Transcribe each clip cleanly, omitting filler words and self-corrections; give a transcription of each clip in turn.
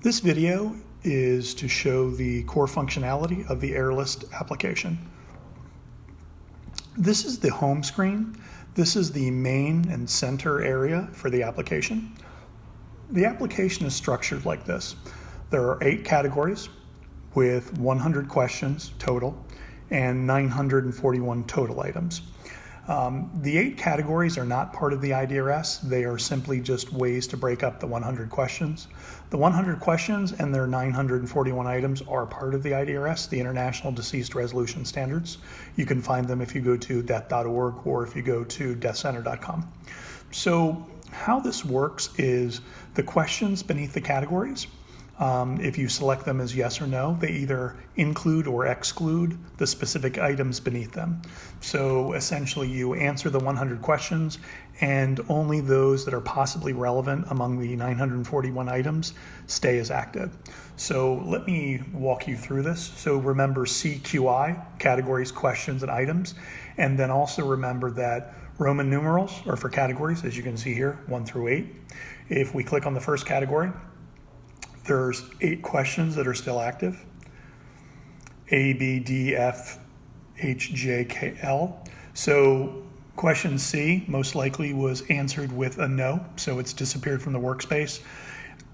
This video is to show the core functionality of the HeirList application. This is the home screen. This is the main and center area for the application. The application is structured like this. There are 8 categories with 100 questions total and 941 total items. The 8 categories are not part of the IDRS. They are simply just ways to break up the 100 questions. The 100 questions and their 941 items are part of the IDRS, the International Deceased Resolution Standards. You can find them if you go to death.org or if you go to deathcenter.com. So how this works is the questions beneath the categories, if you select them as yes or no, they either include or exclude the specific items beneath them. So essentially you answer the 100 questions and only those that are possibly relevant among the 941 items stay as active. So let me walk you through this. So remember CQI, categories, questions, and items. And then also remember that Roman numerals are for categories, as you can see here, 1 through 8. If we click on the first category, there's 8 questions that are still active. A, B, D, F, H, J, K, L. So question C most likely was answered with a no, so it's disappeared from the workspace.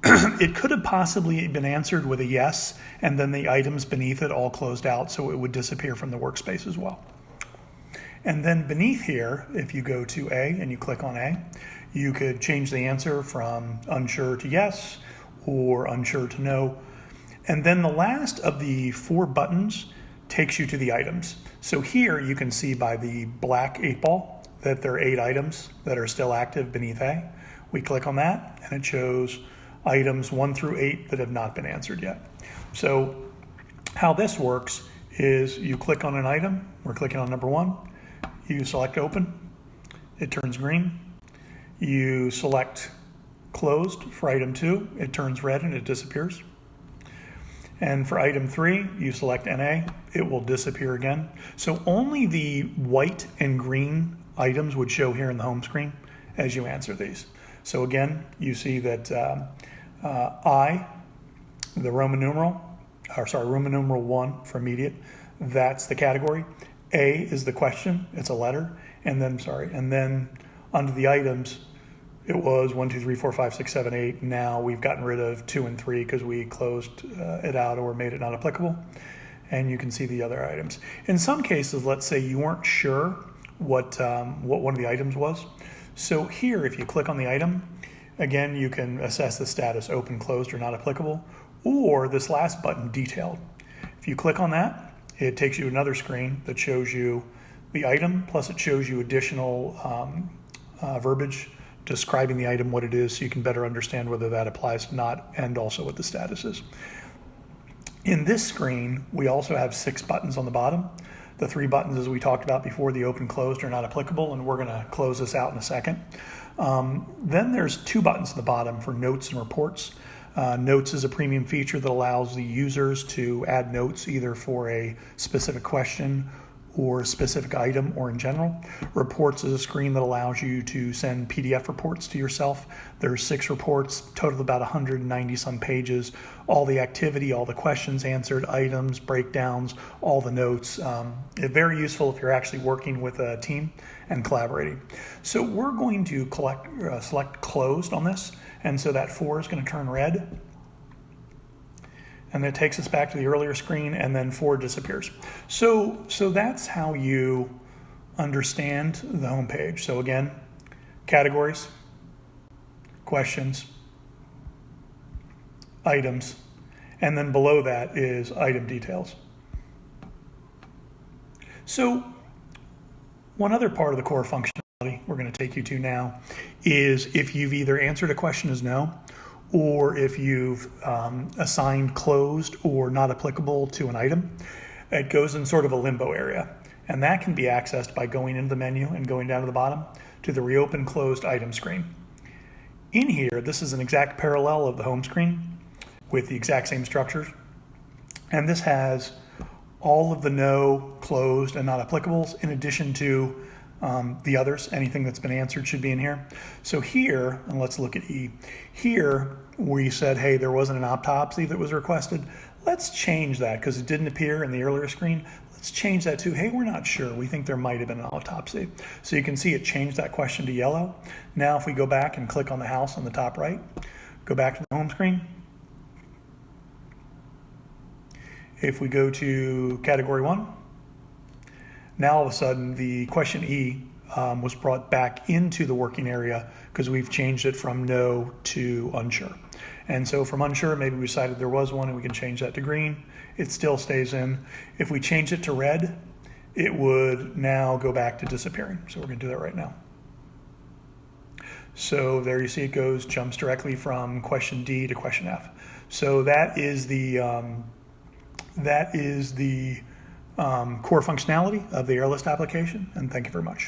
It could have possibly been answered with a yes, and then the items beneath it all closed out, so it would disappear from the workspace as well. And then beneath here, if you go to A and you click on A, you could change the answer from unsure to yes, or unsure to no. And then the last of the 4 buttons takes you to the items. So here you can see by the black 8 ball that there are 8 items that are still active beneath A. We click on that and it shows items 1 through 8 that have not been answered yet. So how this works is you click on an item. We're clicking on number 1. You select open. It turns green. You select closed for item 2, it turns red and it disappears. And for item 3, you select NA, it will disappear again. So only the white and green items would show here in the home screen as you answer these. So again, you see that I, the Roman numeral 1 for immediate, that's the category. A is the question, it's a letter, and then under the items, it was 1, 2, 3, 4, 5, 6, 7, 8. Now we've gotten rid of 2 and 3 because we closed it out or made it not applicable. And you can see the other items. In some cases, let's say you weren't sure what one of the items was. So here, if you click on the item, again, you can assess the status, open, closed, or not applicable, or this last button, detailed. If you click on that, it takes you to another screen that shows you the item, plus it shows you additional verbiage describing the item, what it is, so you can better understand whether that applies or not, and also what the status is. In this screen, we also have 6 buttons on the bottom. The 3 buttons, as we talked about before, the open, closed, are not applicable, and we're going to close this out in a second. Then there's 2 buttons at the bottom for notes and reports. Notes is a premium feature that allows the users to add notes either for a specific question or a specific item or in general. Reports is a screen that allows you to send PDF reports to yourself. There's 6 reports, total of about 190 some pages, all the activity, all the questions answered, items, breakdowns, all the notes. It's very useful if you're actually working with a team and collaborating. So we're going to select closed on this, and so that 4 is going to turn red. And it takes us back to the earlier screen, and then 4 disappears. So that's how you understand the home page. So again, categories, questions, items, and then below that is item details. So one other part of the core functionality we're going to take you to now is if you've either answered a question as no, or if you've assigned closed or not applicable to an item, it goes in sort of a limbo area. And that can be accessed by going into the menu and going down to the bottom to the reopen closed item screen. In here, this is an exact parallel of the home screen with the exact same structures. And this has all of the no, closed, and not applicables in addition to The others, anything that's been answered should be in here. So here, and let's look at E. Here, we said, hey, there wasn't an autopsy that was requested. Let's change that because it didn't appear in the earlier screen. Let's change that to, hey, we're not sure. We think there might have been an autopsy. So you can see it changed that question to yellow. Now if we go back and click on the house on the top right, go back to the home screen. If we go to category 1, now all of a sudden the question E was brought back into the working area because we've changed it from no to unsure. And so from unsure, maybe we decided there was one and we can change that to green. It still stays in. If we change it to red, it would now go back to disappearing. So we're going to do that right now. So there you see it goes, jumps directly from question D to question F. So that is the core functionality of the HeirList application, and thank you very much.